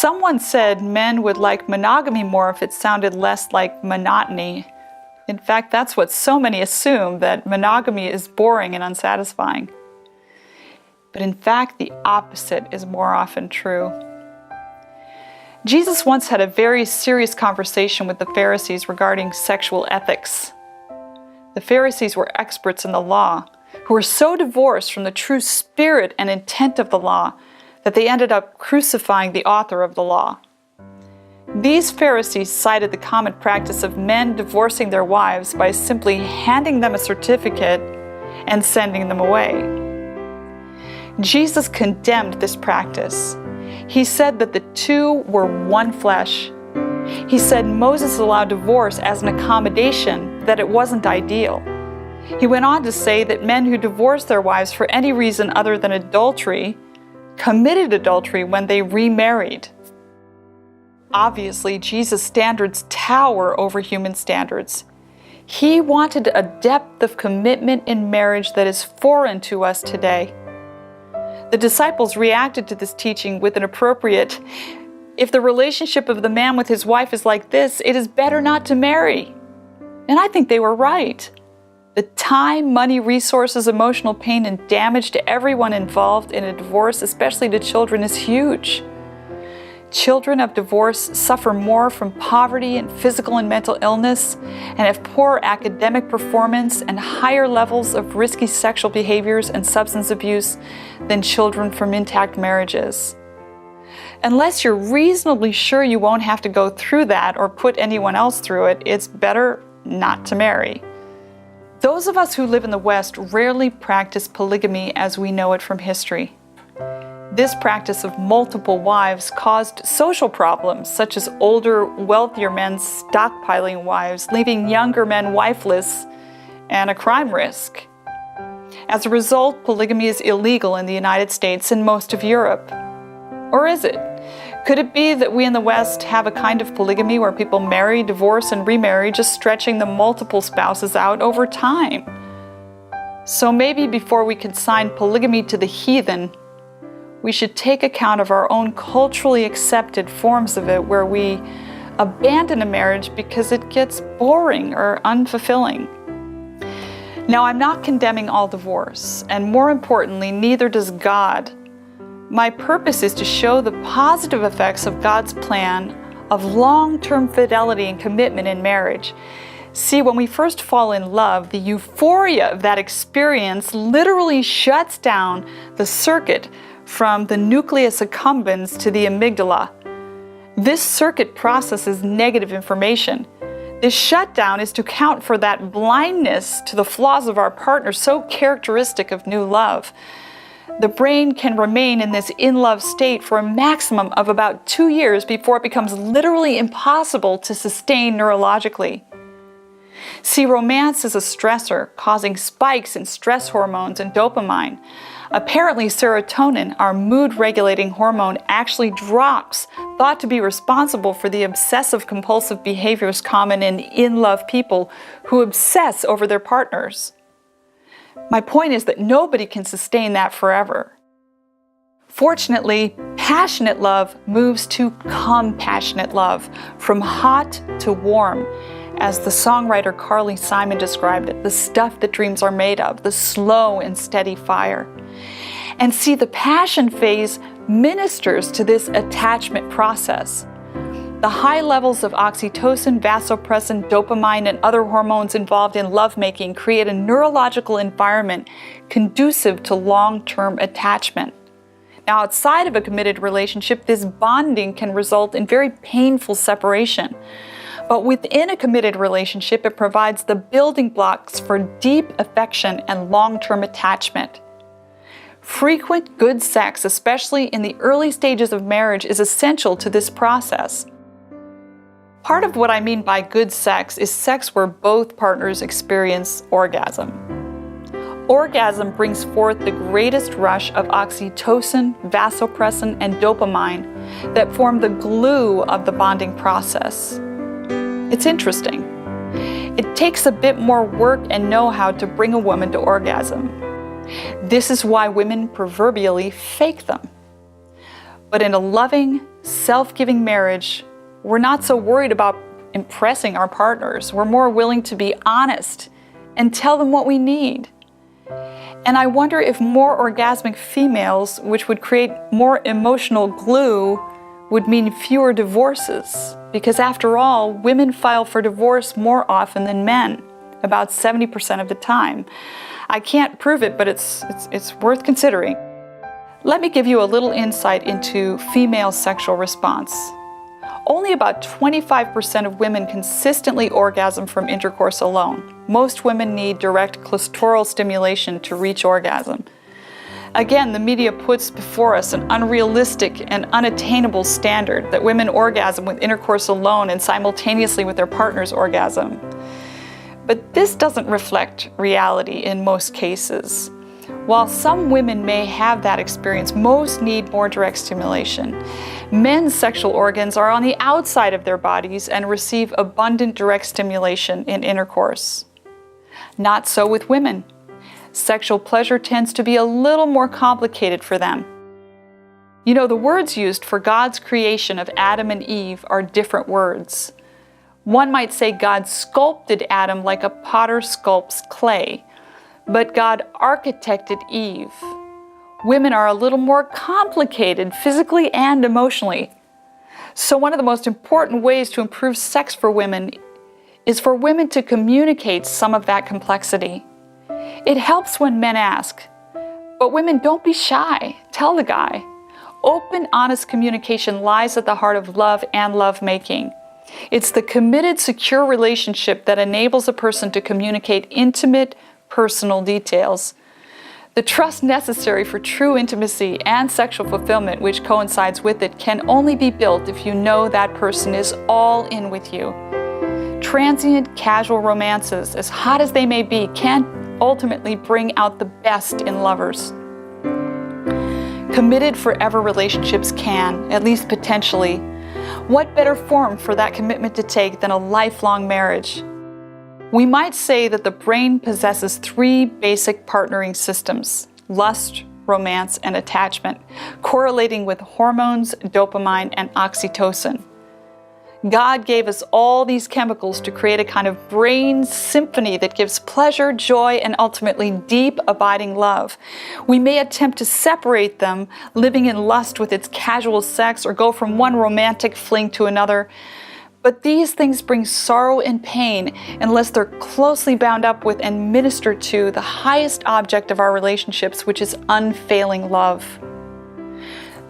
Someone said men would like monogamy more if it sounded less like monotony. In fact, that's what so many assume, that monogamy is boring and unsatisfying. But in fact, the opposite is more often true. Jesus once had a very serious conversation with the Pharisees regarding sexual ethics. The Pharisees were experts in the law, who were so divorced from the true spirit and intent of the law that they ended up crucifying the author of the law. These Pharisees cited the common practice of men divorcing their wives by simply handing them a certificate and sending them away. Jesus condemned this practice. He said that the two were one flesh. He said Moses allowed divorce as an accommodation, that it wasn't ideal. He went on to say that men who divorced their wives for any reason other than adultery committed adultery when they remarried. Obviously, Jesus' standards tower over human standards. He wanted a depth of commitment in marriage that is foreign to us today. The disciples reacted to this teaching with an appropriate, "If the relationship of the man with his wife is like this, it is better not to marry." And I think they were right. The time, money, resources, emotional pain, and damage to everyone involved in a divorce, especially to children, is huge. Children of divorce suffer more from poverty and physical and mental illness, and have poor academic performance and higher levels of risky sexual behaviors and substance abuse than children from intact marriages. Unless you're reasonably sure you won't have to go through that or put anyone else through it, it's better not to marry. Those of us who live in the West rarely practice polygamy as we know it from history. This practice of multiple wives caused social problems, such as older, wealthier men stockpiling wives, leaving younger men wifeless, and a crime risk. As a result, polygamy is illegal in the United States and most of Europe. Or is it? Could it be that we in the West have a kind of polygamy where people marry, divorce, and remarry, just stretching the multiple spouses out over time? So maybe before we consign polygamy to the heathen, we should take account of our own culturally accepted forms of it, where we abandon a marriage because it gets boring or unfulfilling. Now, I'm not condemning all divorce, and more importantly, neither does God. My purpose is to show the positive effects of God's plan of long-term fidelity and commitment in marriage. See, when we first fall in love, the euphoria of that experience literally shuts down the circuit from the nucleus accumbens to the amygdala. This circuit processes negative information. This shutdown is to account for that blindness to the flaws of our partner, so characteristic of new love. The brain can remain in this in-love state for a maximum of about 2 years before it becomes literally impossible to sustain neurologically. See, romance is a stressor, causing spikes in stress hormones and dopamine. Apparently, serotonin, our mood-regulating hormone, actually drops, thought to be responsible for the obsessive-compulsive behaviors common in love people who obsess over their partners. My point is that nobody can sustain that forever. Fortunately, passionate love moves to compassionate love, from hot to warm. As the songwriter Carly Simon described it, the stuff that dreams are made of, the slow and steady fire. And see, the passion phase ministers to this attachment process. The high levels of oxytocin, vasopressin, dopamine, and other hormones involved in lovemaking create a neurological environment conducive to long-term attachment. Now, outside of a committed relationship, this bonding can result in very painful separation. But within a committed relationship, it provides the building blocks for deep affection and long-term attachment. Frequent good sex, especially in the early stages of marriage, is essential to this process. Part of what I mean by good sex is sex where both partners experience orgasm. Orgasm brings forth the greatest rush of oxytocin, vasopressin, and dopamine that form the glue of the bonding process. It's interesting. It takes a bit more work and know-how to bring a woman to orgasm. This is why women proverbially fake them. But in a loving, self-giving marriage, we're not so worried about impressing our partners. We're more willing to be honest and tell them what we need. And I wonder if more orgasmic females, which would create more emotional glue, would mean fewer divorces. Because after all, women file for divorce more often than men, about 70% of the time. I can't prove it, but it's worth considering. Let me give you a little insight into female sexual response. Only about 25% of women consistently orgasm from intercourse alone. Most women need direct clitoral stimulation to reach orgasm. Again, the media puts before us an unrealistic and unattainable standard that women orgasm with intercourse alone and simultaneously with their partner's orgasm. But this doesn't reflect reality in most cases. While some women may have that experience, most need more direct stimulation. Men's sexual organs are on the outside of their bodies and receive abundant direct stimulation in intercourse. Not so with women. Sexual pleasure tends to be a little more complicated for them. You know, the words used for God's creation of Adam and Eve are different words. One might say God sculpted Adam like a potter sculpts clay, but God architected Eve. Women are a little more complicated physically and emotionally. So one of the most important ways to improve sex for women is for women to communicate some of that complexity. It helps when men ask, but women, don't be shy. Tell the guy. Open, honest communication lies at the heart of love and lovemaking. It's the committed, secure relationship that enables a person to communicate intimate, personal details. The trust necessary for true intimacy and sexual fulfillment, which coincides with it, can only be built if you know that person is all in with you. Transient, casual romances, as hot as they may be, can't ultimately bring out the best in lovers. Committed forever relationships can, at least potentially. What better form for that commitment to take than a lifelong marriage? We might say that the brain possesses three basic partnering systems: lust, romance, and attachment, correlating with hormones, dopamine, and oxytocin. God gave us all these chemicals to create a kind of brain symphony that gives pleasure, joy, and ultimately deep, abiding love. We may attempt to separate them, living in lust with its casual sex, or go from one romantic fling to another. But these things bring sorrow and pain unless they're closely bound up with and ministered to the highest object of our relationships, which is unfailing love.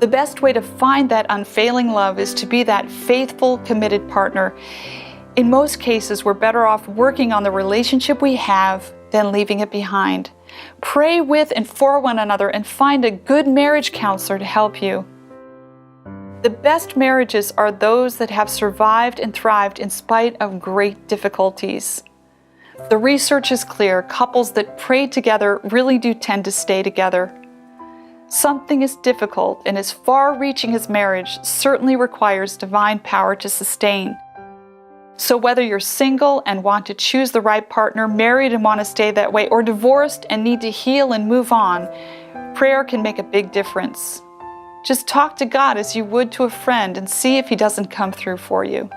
The best way to find that unfailing love is to be that faithful, committed partner. In most cases, we're better off working on the relationship we have than leaving it behind. Pray with and for one another and find a good marriage counselor to help you. The best marriages are those that have survived and thrived in spite of great difficulties. The research is clear. Couples that pray together really do tend to stay together. Something as difficult and as far-reaching as marriage certainly requires divine power to sustain. So whether you're single and want to choose the right partner, married and want to stay that way, or divorced and need to heal and move on, prayer can make a big difference. Just talk to God as you would to a friend and see if He doesn't come through for you.